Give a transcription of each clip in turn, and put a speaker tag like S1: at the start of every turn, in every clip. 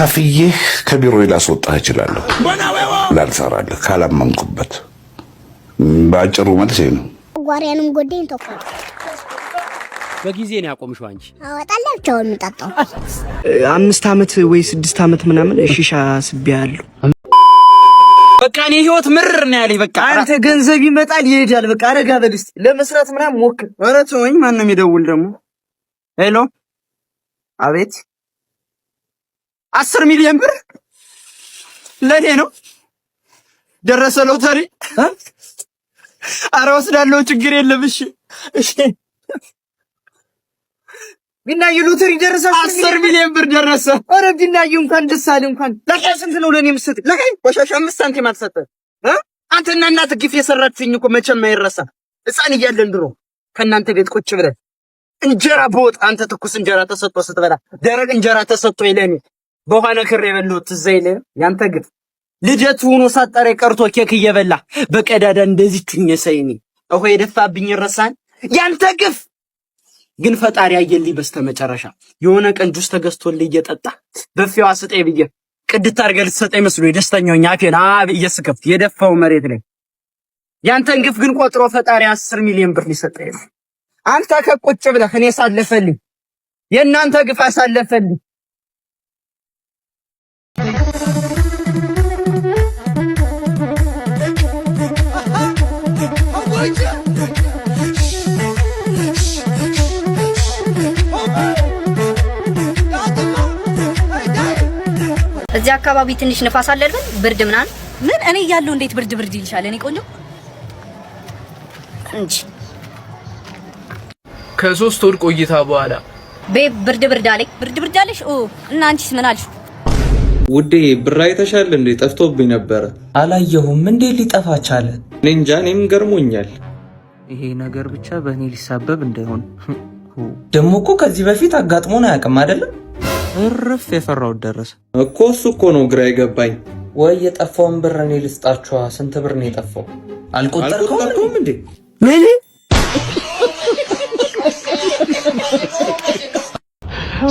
S1: ከፍዬ ከቢሮ ላስወጣህ እችላለሁ። ላልሰራልህ ካላመንኩበት ባጭሩ መልስ ነው።
S2: ጓሪያንም ጎዴን ተቆ
S3: በጊዜ ነው ያቆምሽው አንቺ።
S2: አወጣላችሁ እንጣጣው
S4: 5 አመት ወይ 6 አመት ምናምን ሺሻ ስቢያለሁ።
S3: በቃ እኔ ህይወት ምርር ነው ያለኝ። በቃ
S4: አንተ ገንዘብ ይመጣል ይሄዳል። በቃ አረጋ በል እስቲ ለመስራት ምናምን ሞክር። ኧረ ተወኝ። ማን ነው የሚደውል ደግሞ? ሄሎ፣ አቤት። 10 ሚሊዮን ብር ለኔ ነው ደረሰ ሎተሪ። ኧረ ወስዳለሁ፣ ችግር የለም። እሺ ቢናዬ ሎተሪ ደረሰ። 10 ሚሊዮን ብር ደረሰ። ኧረ ቢናዬ እንኳን ደስ አለ። እንኳን ለካይ ስንት ነው ለኔ የምትሰጥ? ለካይ ቆሻሻ 5 ሳንቲም አትሰጠህ? አንተና እናትህ ግፍ የሰራችኝ እኮ መቼም አይረሳ። ሕፃን እያለን ድሮ ከእናንተ ቤት ቁጭ ብለን እንጀራ በወጥ አንተ ትኩስ እንጀራ ተሰጥቶ ስትበላ ደረቅ እንጀራ ተሰጥቶ ይለኔ በኋላ ክሬ የበላሁት ትዝ አይልህ? ያንተ ግፍ ልደት ሆኖ ሳጠረ ቀርቶ ኬክ እየበላ በቀዳዳ እንደዚህ ትኘሰይኒ እሆ የደፋብኝ ይረሳል። ያንተ ግፍ ግን ፈጣሪ አየልኝ። በስተመጨረሻ የሆነ ቀን ጁስ ተገዝቶልኝ እየጠጣ በፊዋ ስጠኝ ብዬ ቅድት አድርገህ ልትሰጠኝ መስሎኝ ደስተኛውኝ አፌን እየስከፍት የደፋው መሬት ላይ ያንተን ግፍ ግን ቆጥሮ ፈጣሪ 10 ሚሊዮን ብር ሊሰጠኝ ነው። አንተ ከቁጭ ብለህ እኔ ሳለፈልኝ የእናንተ ግፍ አሳለፈልኝ።
S5: እዚህ አካባቢ ትንሽ ንፋስ አለልን ብርድ ምናምን
S6: ምን እኔ ያለው እንዴት ብርድ ይልሻል? እኔ ቆንጆ
S5: እንጂ
S7: ከ3 ወር ቆይታ በኋላ
S5: ብርድ አለሽ። እና አንቺስ ምን አልሽ?
S8: ውዴ ብር አይተሻል እንዴ? ጠፍቶብኝ ነበረ።
S4: አላየሁም። እንዴ ሊጠፋ ቻለ?
S8: እኔ እንጃ፣ እኔም ገርሞኛል።
S4: ይሄ ነገር ብቻ በእኔ ሊሳበብ እንዳይሆን። ደግሞ እኮ ከዚህ በፊት አጋጥሞን አያውቅም አይደለም? እርፍ የፈራው ደረሰ
S8: እኮ። እሱ እኮ ነው ግራ የገባኝ።
S4: ወይ የጠፋውን ብር እኔ ልስጣችኋ። ስንት ብር ነው የጠፋው? አልቆጠርከውም እንዴ?
S3: ምን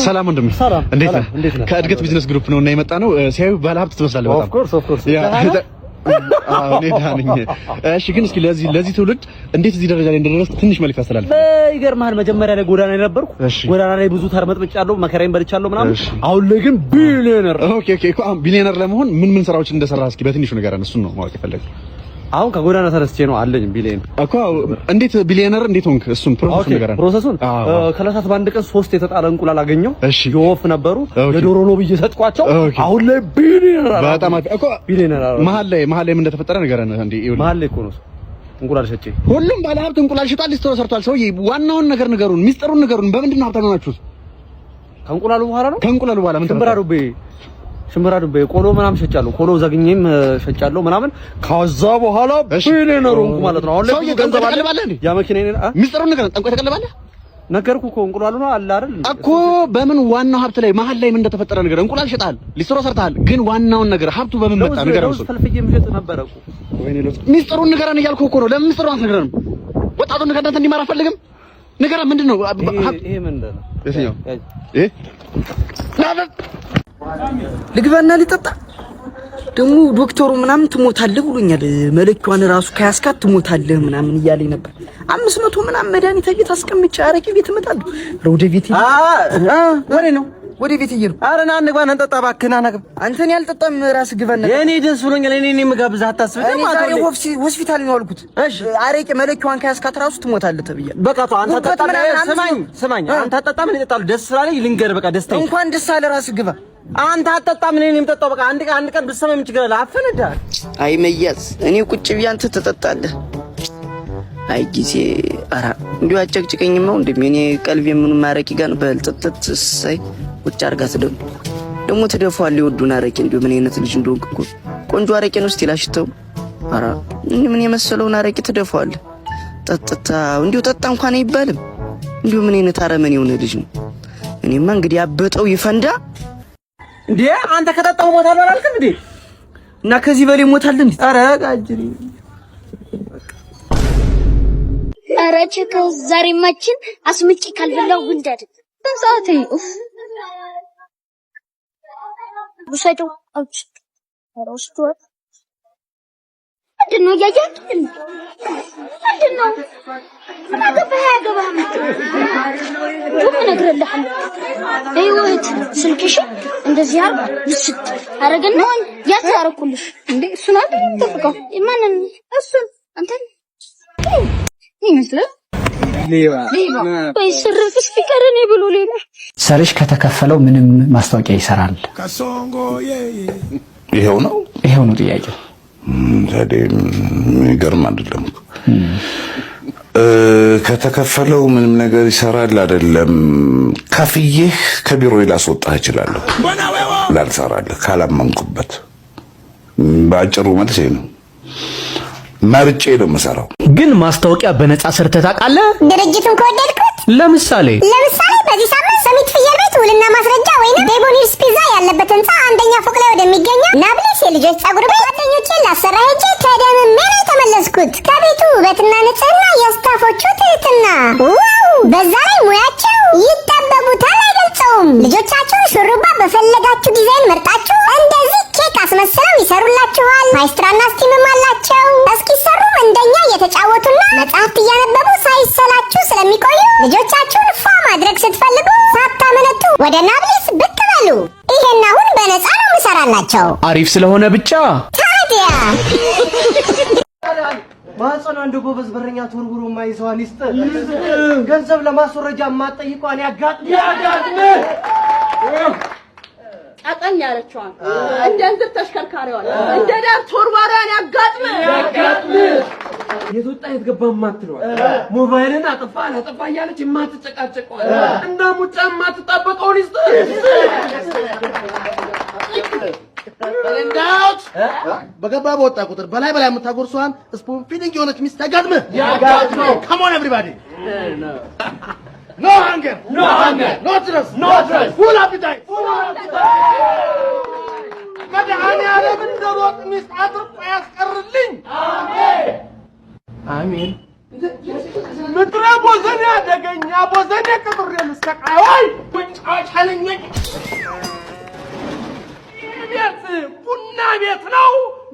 S9: ሰላም ወንድሜ፣ እንዴት ነህ? ከእድገት ቢዝነስ ግሩፕ ነው እና የመጣ ነው። ሲያዩ ባለ ሀብት ትመስላለህ በጣም። ኦፍ ኮርስ እኔ ደህና ነኝ። እሺ ግን እስኪ ለዚህ ትውልድ እንዴት እዚህ ደረጃ ላይ እንደደረስክ ትንሽ መልዕክት አስተላልፍ።
S3: ይገርምሃል፣ መጀመሪያ ላይ ጎዳና ላይ ነበርኩ። ጎዳና ላይ ብዙ ተርመጥምጫለሁ፣ መከራዬን በልቻለሁ ምናምን። አሁን ላይ ግን ቢሊየነር። ኦኬ እኮ ቢሊየነር ለመሆን ምን ስራዎችን እንደሰራህ እስኪ በትንሹ ንገረን። እሱን ነው ማወቅ የፈለግኩት።
S9: አሁን ከጎዳና ተነስቼ ነው አለኝ ቢሊየን እኮ። እንዴት ቢሊየነር እንዴት ሆንክ? እሱን ፕሮሰስ ንገረን።
S3: ፕሮሰሱን ከለታት በአንድ ቀን 3 የተጣለ እንቁላል አገኘው። የወፍ ነበሩ ለዶሮ ነው ብዬ ሰጥኳቸው። አሁን ላይ ቢሊየነር። በጣም እኮ ቢሊየነር። መሀል ላይ ምን እንደተፈጠረ ንገረን። እንዴ መሀል ላይ እኮ ነው እንቁላል ሸጬ። ሁሉም ባለ ሀብት እንቁላል ሽጧል፣ ሊስትሮ ሰርቷል። ሰውዬ ዋናውን ነገር ንገሩን፣ ሚስጥሩን ንገሩን። በምንድን ነው ሀብታም ናችሁት? ከእንቁላሉ በኋላ ነው። ከእንቁላሉ በኋላ ምን ተመራሩበ? ሽምብራ ዱቤ ቆሎ ምናምን ሸጫለሁ። ቆሎ ዘግኜም ሸጫለሁ ምናምን። ከዛ በኋላ ቢሊየነር ሆንኩ ማለት ነው። አሁን ላይ ገንዘብ አለ ያ መኪናዬ ሚስጥሩን ንገረን። ጠንቆይ ተቀልባለህ? ነገርኩ እኮ እንቁላሉ ነው አለ አይደል እኮ። በምን ዋናው ሀብት ላይ መሀል ላይ ምን እንደተፈጠረ ነገር። እንቁላል ሸጣል፣ ሊስትሮ ሰርታል፣ ግን ዋናውን ነገር ሀብቱ በምን መጣ ንገረን። እሱ ፈልፍዬ ምሸጥ ነበር እኮ። ወይኔ ሚስጥሩን ንገረን እያልኩ እኮ ነው። ለምን ሚስጥሩን አትነግረንም? ወጣቱን ከእናንተ እንዲማር አትፈልግም? ንገረን። ምንድን ነው ይሄ? ምንድን ነው የትኛው?
S4: ልግባና ሊጠጣ ደግሞ ዶክተሩ ምናምን ትሞታለህ ብሎኛል። መለኪዋን ራሱ ከያስካት ትሞታለህ ምናምን እያለኝ ነበር። 500 ምናምን መድኃኒት ቤት አስቀምጬ አረቄ ቤት እመጣለሁ። ወደ ቤት ወደ ቤት እየሄድኩ። ኧረ ና እንግባና እንጠጣ እባክህ። ና ግባ። አንተን ያልጠጣም ራስህ ግባና። የኔ ደስ ብሎኛል። እኔ የምጋብዝህ አታስብ። እኔ ዛሬ ሆስፒታል ነው ያልኩት። እሺ አረቄ መለኪዋን ከያስካት ራሱ ትሞታለህ ተብያለሁ። በቃ ተው አንተ ጠጣ። ስማኝ አንተ ጠጣ። ምን ይጠጣሉ? ደስ ስላለኝ ልንገርህ። በቃ ደስታዬ። እንኳን ደስ አለ። ራስህ ግባ። አንተ አጠጣም። እኔ የምጠጣው በቃ አንድ ቀን ብትሰማ ምን ችግር አለ? አፈነዳ። አይ መያዝ እኔ ቁጭ ብዬ አንተ ትጠጣለህ። አይ ጊዜ ኧረ እንዲሁ አጨቅጭቀኝማ ወንድሜ። እኔ ቀልቤ ምኑን ማረቂ ጋር ነው በልጥጥት ሳይ ቁጭ አድርጋት ደግሞ ትደፋዋለህ። ይወዱን አረቄ እንዲሁ ምን አይነት ልጅ እንደሆንክ እኮ። ቆንጆ አረቄ ነው እስቲ ላሽተው። ኧረ ምን የመሰለውን አረቄ ትደፋዋለህ። ጠጥታ እንዲሁ ጠጣ እንኳን አይባልም። እንዲሁ ምን አይነት አረመኔ የሆነ ልጅ ነው። እኔማ እንግዲህ አበጠው ይፈንዳ እንዴ። አንተ ከጠጣው ሞታል አላልክም እንዴ? እና ከዚህ በላይ ሞታል እንዴ? ኧረ ጋጅሪ
S2: ኧረ ቸከው ዛሬ ማችን አስምጪ ካልበላው ጉንዳድ በዛቴ ውሰደው አውጭ አውስቶ ምንድነው ያያችሁን ምንድነው ምን አገባህ ያገባህ ምን ነግረልህ አይወት ስልክሽ እንደዚህ አርባ ይስጥ አረገና ያታረኩልሽ እንዴ እሱን አይደል ተፈቀው ማንን እሱን አንተ ይመስል ሌባ ወይ ስርፍስ ቢቀርኔ ብሎ ሌላ
S4: ሰርሽ ከተከፈለው ምንም ማስታወቂያ ይሰራል
S1: ይሄው ነው
S4: ጥያቄው
S1: ታዲያ የሚገርም አይደለም ከተከፈለው ምንም ነገር ይሰራል አይደለም ከፍዬህ ከቢሮ ላስወጣህ እችላለሁ ላልሰራልህ ካላመንኩበት ባጭሩ መልሴ ነው መርጬ ነው የምሰራው
S4: ግን ማስታወቂያ በነፃ ሰርተህ ታውቃለህ
S2: ድርጅቱን ከወደድኩት
S4: ለምሳሌ
S2: በዚህ ሳምንት ሰሚት ፍየል ቤት ውልና ማስረጃ ወይንም ቤቦኒርስ ፒዛ ያለበት ህንጻ አንደኛ ፎቅ ላይ ወደሚገኘው ናብሌስ የልጆች ጸጉር ቤት ጓደኞቼን ላሰራ ሄጄ ተደምሜ ነው የተመለስኩት ከቤቱ ውበትና ንጽህና የስታፎቹ ትህትና ዋው በዛ ላይ ሙያቸው ይጠበቡታል አይገልጸውም ልጆቻችሁን ሹሩባ በፈለጋችሁ ዲዛይን መርጣችሁ እንደዚህ ኬክ አስመስለው ይሰሩላችኋል ፓይስትራና ስቲምም አላቸው እስኪሰሩም እንደኛ እየተጫወቱና መጽሐፍት እያነበቡ ሳይሰላችሁ ስለሚቆዩ ልጆቻችሁን ፏ ማድረግ ስትፈልጉ ሳታመነቱ ወደ ናብሌስ ብቅ በሉ ይሄን አሁን በነፃ ነው የምሰራላቸው
S4: አሪፍ ስለሆነ ብቻ
S2: ታዲያ
S3: ማህፀኗ እንደ ጎበዝ በረኛ ተወርውሮ ማይዘዋን ይስጥ ገንዘብ ለማስወረጃ ማጠይቋን ያጋጥም
S6: አጠን ያለችዋን እንደ እንዝር ተሽከርካሪዋን እንደ ዳር ተወርዋሪያን ያጋጥም
S3: የትወጣ የትገባ ማትለዋል ሞባይልን አጥፋ እያለች የማትጨቃጨቀው እንደ ሙጫ የማትጣበቀው ይስጥ እንዳውት በገባ በወጣ ቁጥር በላይ የምታጎርሷን ስፖን ፊሊንግ የሆነች ሚስት ያጋጥም come on everybody no hunger no thirst full appetite መድኃኔ ዓለም እንደሮጥ ሚስት አጥርቆ ያስቀርልኝ አሜን ምድረ ቦዘኔ አደገኛ ቦዘኔ ቅጥር የምስተቃዋይ ቁንጫዎች አለኝ ቤት ቡና ቤት ነው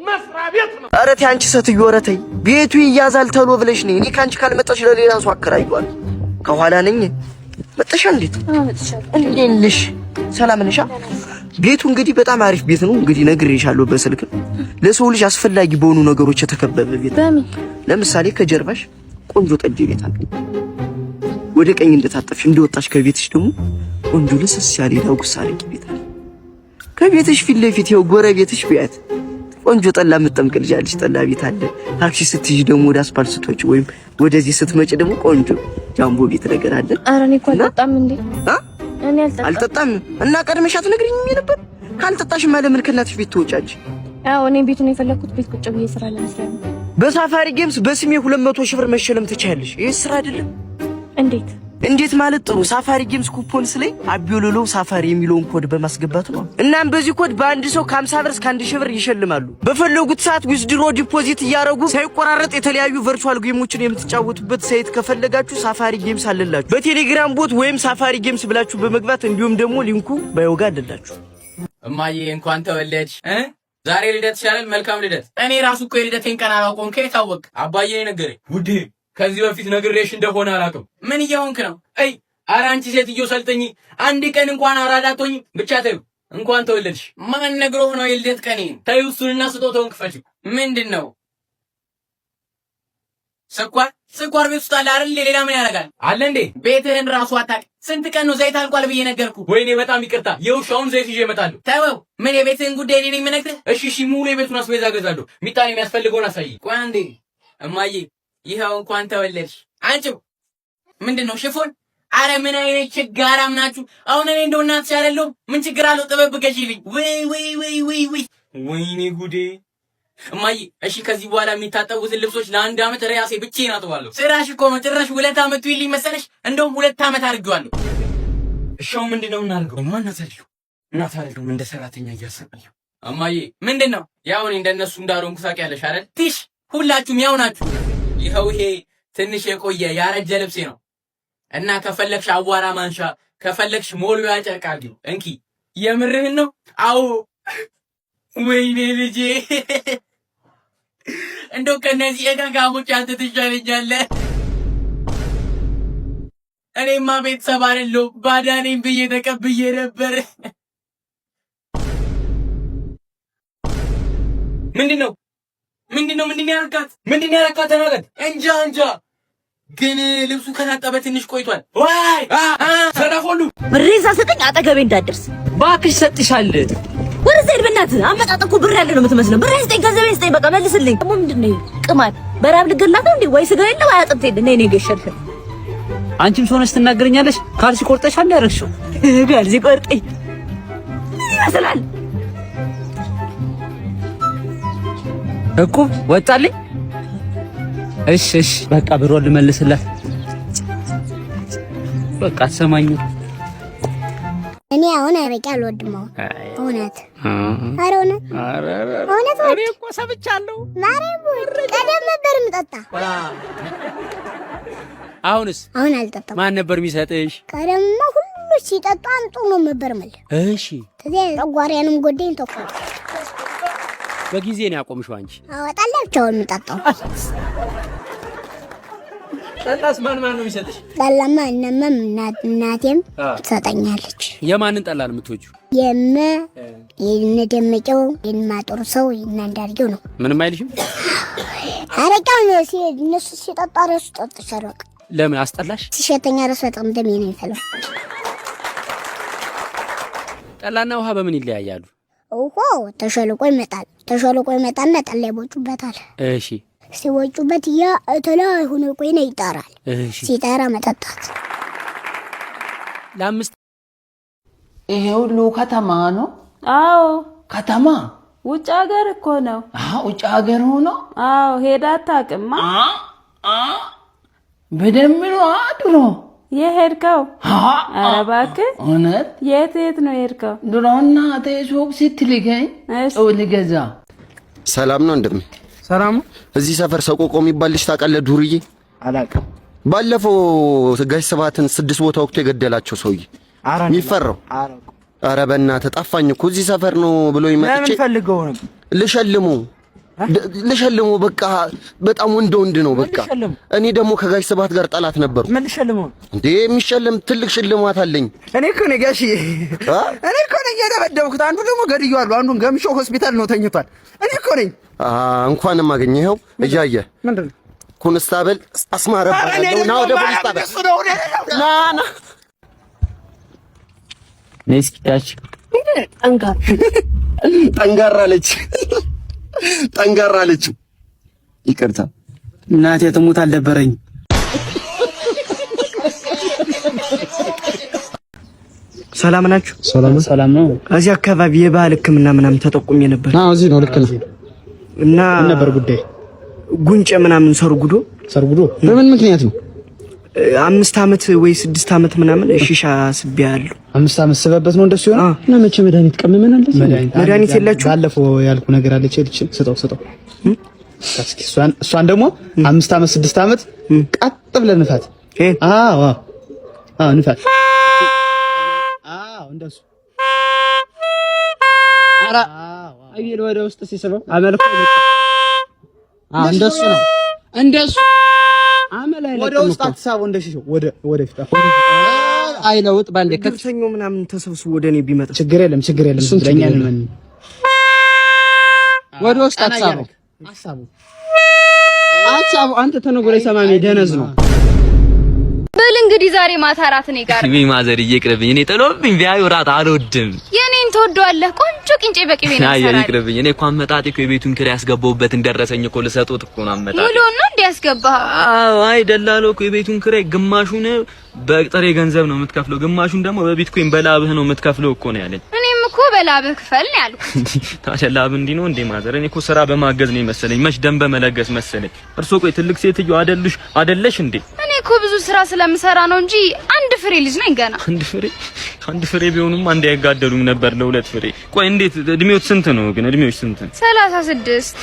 S3: መስሪያ ቤት ነው
S4: ኧረ ተይ አንቺ ሴትዮ ኧረ ተይ ቤቱ ይያዛል ተሎ ብለሽ ነኝ እኔ ካንቺ ካልመጣሽ ለሌላ ሰው አከራይዋል ከኋላ ነኝ መጣሽ እንዴት ነሽ ሰላም ነሽ ቤቱ እንግዲህ በጣም አሪፍ ቤት ነው እንግዲህ ነግሬሻለሁ በስልክ ለሰው ልጅ አስፈላጊ በሆኑ ነገሮች የተከበበ ቤት ለምሳሌ ከጀርባሽ ቆንጆ ጠጅ ቤት አለ ወደ ቀኝ እንደታጠፍሽ እንደወጣሽ ከቤትሽ ደግሞ ቆንጆ ለስስ ያለ ዳጉሳ አረቂ ቤት አለ ከቤትሽ ፊት ለፊት ይኸው ጎረቤትሽ ቤት ቆንጆ ጠላ የምትጠምቅልሻለሽ ጠላ ቤት አለ ታክሲ ስትይጂ ደግሞ ወደ አስፓልት ስትወጪ ወይም ወደዚህ ስትመጪ ደግሞ ቆንጆ ጃምቦ ቤት ነገር አለ
S6: ኧረ እኔ እኮ አልጠጣም እንዴ እኔ
S4: አልጠጣም እና ቀድመሽ አትነግሪኝም ነበር ካልጠጣሽ ለምን ከእናትሽ ቤት ትወጫለሽ
S6: አዎ እኔ ቤቱን የፈለኩት ቤት ቁጭ ብዬ ስራ ለመስራት ነው
S4: በሳፋሪ ጌምስ በስሜ 200 ሺህ ብር መሸለም ትችያለሽ ይሄ ስራ አይደለም እንዴት ማለት ጥሩ ሳፋሪ ጌምስ ኩፖንስ ላይ አቢዮሎሎ ሳፋሪ የሚለውን ኮድ በማስገባት ነው እናም በዚህ ኮድ በአንድ ሰው ከ50 ብር እስከ 1000 ብር ይሸልማሉ በፈለጉት ሰዓት ዊዝድሮ ዲፖዚት ያያረጉ ሳይቆራረጥ የተለያዩ ቨርቹዋል ጌሞችን የምትጫወቱበት ሳይት ከፈለጋችሁ ሳፋሪ ጌምስ አለላችሁ በቴሌግራም ቦት ወይም ሳፋሪ ጌምስ ብላችሁ በመግባት እንዲሁም ደግሞ ሊንኩ ባዮጋ አለላችሁ
S7: እማዬ እንኳን ተወለድሽ ዛሬ ልደት ይሻላል መልካም ልደት እኔ ራሱ እኮ የልደቴን ቀን አላውቀውም ከየት አወቅ አባዬ ነገረኝ ውዴ ከዚህ በፊት ነግሬሽ እንደሆነ አላውቅም ምን እየሆንክ ነው አይ ኧረ አንቺ ሴትዮ ሰልጠኝ አንድ ቀን እንኳን አራዳቶኝ ብቻ ተይው እንኳን ተወለድሽ ማን ነግሮህ ነው የልደት ቀኔ ተይው እሱንና ስጦታውን ክፈችው ምንድነው ስኳር ቤት ውስጥ አለ አይደል ሌላ ምን ያደርጋል አለ እንዴ ቤትህን ራሱ አታውቅ ስንት ቀን ነው ዘይት አልቋል ብዬ ነገርኩ ወይኔ በጣም ይቅርታ የውሻውን ዘይት ይዤ እመጣለሁ ተወው ምን የቤትህን ጉዳይ እኔ ነኝ የምነግርህ እሺ ሙሉ የቤቱን አስቤዛ እገዛለሁ ሚጣን የሚያስፈልገውን አሳይ ቆይ አንዴ እማዬ ይሄው እንኳን ተወለድሽ አንቺው ምንድነው ሽፎን አረ ምን አይነት ችጋራም ናችሁ አሁን እኔ እንደው እናትሽ አይደለሁ ምን ችግር አለው ጥበብ ገዢልኝ ወይኔ ጉዴ እማዬ እሺ ከዚህ በኋላ የሚታጠቡትን ልብሶች ለአንድ አመት ራሴ ብቻዬን አጥባለሁ ስራሽ እኮ ነው ጭራሽ 2 አመት ይልኝ መሰለሽ እንደውም 2 አመት አድርጌዋለሁ እሺው ምንድነው እናድርገው እናት አይደለም እንደ ሰራተኛ እያሰበኝ እማዬ ምንድነው ያው እኔ እንደነሱ እንዳሮንኩ ታውቂያለሽ አይደል ትሽ ሁላችሁም ያው ናችሁ ይሄው ይሄ ትንሽ የቆየ ያረጀ ልብሴ ነው እና ከፈለክሽ አዋራ ማንሻ ከፈለክሽ ሞልቢያ ጨርቅ አድርጊው እንኪ የምርህን ነው አዎ ወይኔ ልጄ እንደው ከነዚህ እጋጋሞች አንተ ትሻለኛለህ። እኔማ ቤተሰብ አይደለሁም ባዳ ነኝ ብዬ ተቀብዬ ነበር። ምንድነው ያረካት? ተናገር። እንጃ ግን ልብሱ ከታጠበ ትንሽ ቆይቷል። ዋይ ሰራፎሉ
S5: ብሬዛ ሰጠኝ አጠገቤ እንዳትደርስ
S7: እባክሽ። ሰጥሻለሁ።
S5: ወደዛ ሄድ በእናትህ። አመጣጥ እኮ ብር ያለ ነው የምትመስለው። ብር ስጠኝ፣ ገንዘቤ ስጠኝ፣ በቃ መልስልኝ። ደግሞ ምንድነው ቅማል? በራብ ልገላት ነው እንዴ? ወይ ስጋ የለ ወይ አጥንት የለ። ነይ ገሸልሽ።
S7: አንቺም ሆነሽ ትናገረኛለሽ። ካልሲ ቆርጠሻል ያረግሽው።
S5: ካልሲ ቆርጠኝ ይመስላል
S7: እኮ ወጣልኝ። እሺ በቃ ብሩን ልመልስላት። በቃ አትሰማኝም።
S2: እኔ አሁን አረቄ አልወድም። እውነት እውነት
S7: እኔ እኮ ሰምቻለሁ።
S2: ቀደም ነበር የምጠጣ።
S7: አሁን
S2: አልጠጣም።
S7: ማን ነበር የሚሰጥሽ?
S2: ቀደምማ ሁሉ ሲጠጡ አምጡ ነው ነበር ማለት።
S7: እሺ
S2: ተዚያ ጨጓራዬንም ጎዳኝ ተቆጣ።
S7: በጊዜ ነው ያቆምሽው አንቺ?
S2: አወጣላችሁ የምጠጣው።
S7: ጠላስ ማን ነው የሚሰጥሽ?
S2: ጠላማ እናቴም ትሰጠኛለች።
S7: የማንን ጠላ ነው የምትወጂው?
S2: የነደመቀው የማጥሩ ሰው እናንዳርገው ነው።
S7: ምንም አይልሽም?
S2: አረቄው እነሱ ሲጠጣ ረሱ ጠጥሻለሁ።
S7: ለምን አስጠላሽ?
S2: ሲሸተኛ ረሱ በጣም ደሜ ነው የሚፈለው።
S7: ጠላና ውሃ በምን ይለያያሉ?
S2: ውሃው ተሸልቆ ይመጣና ጠላ ይቦጩበታል።
S7: እሺ
S2: ሲወጩበት ያ ተላይ ሆኖ ቆይና ይጣራል።
S7: እሺ
S2: ሲጣራ መጠጣት።
S7: ለአምስት
S6: ይሄ ሁሉ ከተማ ነው?
S5: አዎ
S6: ከተማ።
S5: ውጭ ሀገር እኮ ነው።
S6: ውጭ ሀገር ሆኖ?
S5: አዎ ሄዳ አታውቅማ?
S6: በደንብ ነው ድሮ
S5: የሄድከው? ኧረ እባክህ
S6: እውነት?
S5: የት ነው የሄድከው?
S6: ድሮ እናቴ ሱቅ ስትልከኝ ጨው ልገዛ።
S10: ሰላም ነው እንደምን?
S3: ሰላም።
S10: እዚህ ሰፈር ሰቆቆ የሚባል ልጅ ታውቃለህ? ዱርዬ
S3: አላውቅም።
S10: ባለፈው ጋሽ ሰባትን 6 ቦታ ወቅቶ የገደላቸው ሰውዬ የሚፈራው። ኧረ በእናትህ ጠፋኝ እኮ እዚህ ሰፈር ነው ብሎ ይመጥቼ።
S4: ለምን ፈልገው ነው?
S10: ልሸልሙ በቃ በጣም ወንድ ነው በቃ። እኔ ደግሞ ከጋሽ ሰባት ጋር ጠላት ነበርኩ።
S4: ምን ልሸልሙ
S10: እንዴ? የሚሸለም ትልቅ ሽልማት አለኝ።
S4: እኔ እኮ ነኝ ጋሽ፣ እኔ እኮ ነኝ የደበደብኩት። አንዱ ደግሞ ገድዬዋለሁ፣ አንዱን ገምሾ ሆስፒታል ነው ተኝቷል። እኔ እኮ ነኝ።
S10: እንኳንም አገኘኸው እያየህ።
S4: ምንድን ነው
S10: ኮንስታብል አስማረ ባለው ነው ወደ ፖሊስ ጣቢያ ና
S7: ነስኪታች
S10: ጠንጋራ አለች። ይቅርታ
S4: እናቴ ትሙት አልደበረኝ። ሰላም ናችሁ?
S3: ሰላም ነው።
S4: እዚህ አካባቢ የባህል ሕክምና ምናምን ተጠቁሜ ነበር።
S3: እዚህ ነው። ልክ ነው።
S4: እና
S3: ምን ነበር ጉዳይ?
S4: ጉንጨ ምናምን ሰርጉዶ
S3: በምን ምክንያት ነው?
S4: 5 ዓመት ወይ 6 ዓመት ምናምን ሺሻ ስቢያለሁ።
S3: 5 ዓመት ስበበት ነው እንደሱ ይሆናል። እና መቼ መድኃኒት ቀመመናል?
S4: መድኃኒት የላችሁ?
S3: ባለፈው ያልኩ ነገር አለች። ስጠው እስኪ እሷን ደግሞ 5 ዓመት 6 ዓመት ቀጥ ብለን ንፋት። ንፋት። እንደሱ ኧረ አየር ወደ ውስጥ ሲስበው አመልኮ እንደሱ ነው። እንደሱ አመላይ ወደ ውስጥ አትሳበው። እንደሽው ወደ ፊት አይለውጥ ባንዴ ከሰኞ ምናምን ተሰብስቦ ወደ እኔ ቢመጣ ችግር የለም። ስለኛ ነው። ወደ ውስጥ አትሳበው። አንተ ተነጎረ ሰማሜ ደነዝ ነው።
S5: በል እንግዲህ ዛሬ ማታ እራት እኔ ጋር
S7: ቢ ማዘር ይቅርብኝ። እኔ ጥሎብኝ ቢያዩ እራት አልወድም።
S5: የኔን ትወደዋለህ? ቆንጆ ቅንጬ በቅቤ ነው ሰራኝ።
S7: ይቅርብኝ። እኔ እኮ አመጣጤ እኮ የቤቱን ኪራይ ያስገባውበትን ደረሰኝ እኮ ልሰጡት እኮ ነው አመጣጤ።
S5: ሙሉ ነው እንዴ ያስገባህ?
S7: አይ ደላሎ እኮ የቤቱን ኪራይ ግማሹን በጥሬ ገንዘብ ነው የምትከፍለው፣ ግማሹን ደግሞ በቢትኮይን በላብህ ነው የምትከፍለው እኮ ነው ያለኝ። እኔም እኮ በላብህ ክፈል ነው ያልኩት። ታዲያ ላብ እንዲህ ነው እንዴ ማዘር? እኔ እኮ ስራ በማገዝ ነው መሰለኝ፣ መች ደም በመለገስ መሰለኝ። እርሶ ቆይ ትልቅ ሴትዮ አይደለሽ እንዴ? እኔ እኮ ብዙ ስራ ስለምሰራ ነው እንጂ አንድ ፍሬ ልጅ ነኝ ገና። አንድ ፍሬ ቢሆንም አንድ አይጋደሉም ነበር ለሁለት ፍሬ። ቆይ እንዴት እድሜዎች ስንት ነው ግን? እድሜዎች ስንት? 36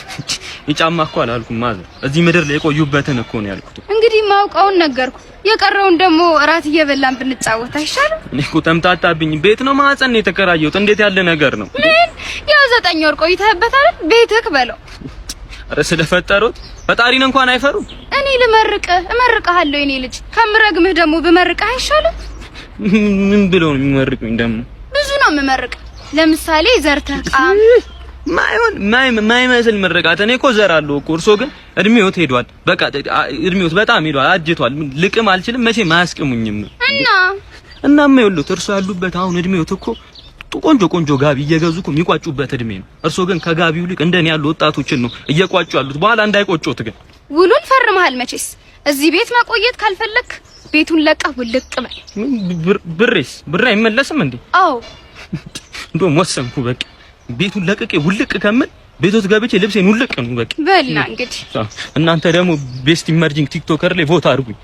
S7: ይጫማ እኮ አላልኩም ማዘር፣ እዚህ ምድር ላይ የቆዩበትን እኮ ነው ያልኩት። እንግዲህ ማውቀውን ነገርኩ፣ የቀረውን ደግሞ እራት እየበላን ብንጫወት አይሻልም? እኔ እኮ ተምታታብኝ። ቤት ነው ማህፀን ነው የተከራየሁት። እንዴት ያለ ነገር ነው? ምን
S11: ያው 9 ወር ቆይተህበታል ቤትክ በለው።
S12: አረ ስለፈጠሩት ፈጣሪን እንኳን አይፈሩም።
S11: እኔ እመርቅሃለሁ የኔ ልጅ ከምረግምህ ደግሞ ብመርቅህ አይሻልም?
S12: ምን ብለው ነው የሚመርቁኝ? ደግሞ
S11: ብዙ ነው የምመርቅ። ለምሳሌ ዘርተህ ቃም
S12: ማይመስል ምርቃት። እኔ እኮ ዘራለሁ እኮ እርሶ ግን እድሜዎት ሄዷል። በቃ እድሜዎት በጣም ሄዷል፣ አጅቷል። ልቅም አልችልም መቼ ማያስቅሙኝም። እናማ ይኸውልዎት እርሶ ያሉበት አሁን እድሜዎት እኮ ቆንጆ ጋቢ እየገዙ እኮ የሚቋጩበት እድሜ ነው። እርሶ ግን ከጋቢው ልቅ እንደኔ ያሉ ወጣቶችን ነው እየቋጩ ያሉት። በኋላ እንዳይቆጮት ግን
S11: ውሉን ፈርመሃል መቼስ። እዚህ ቤት መቆየት ካልፈለክ ቤቱን ለቀህ ውልቅ በል። ብሬ አይመለስም እንዴ? አዎ
S12: እንደውም ወሰንኩ በቃ ቤቱን ለቅቄ ውልቅ ከምል ቤቶት ገብቼ ልብሴን ውልቅ ነው በቃ።
S11: በልና እንግዲህ
S12: እናንተ ደግሞ ቤስት ኢመርጂንግ ቲክቶከር ላይ ቮት አድርጉኝ።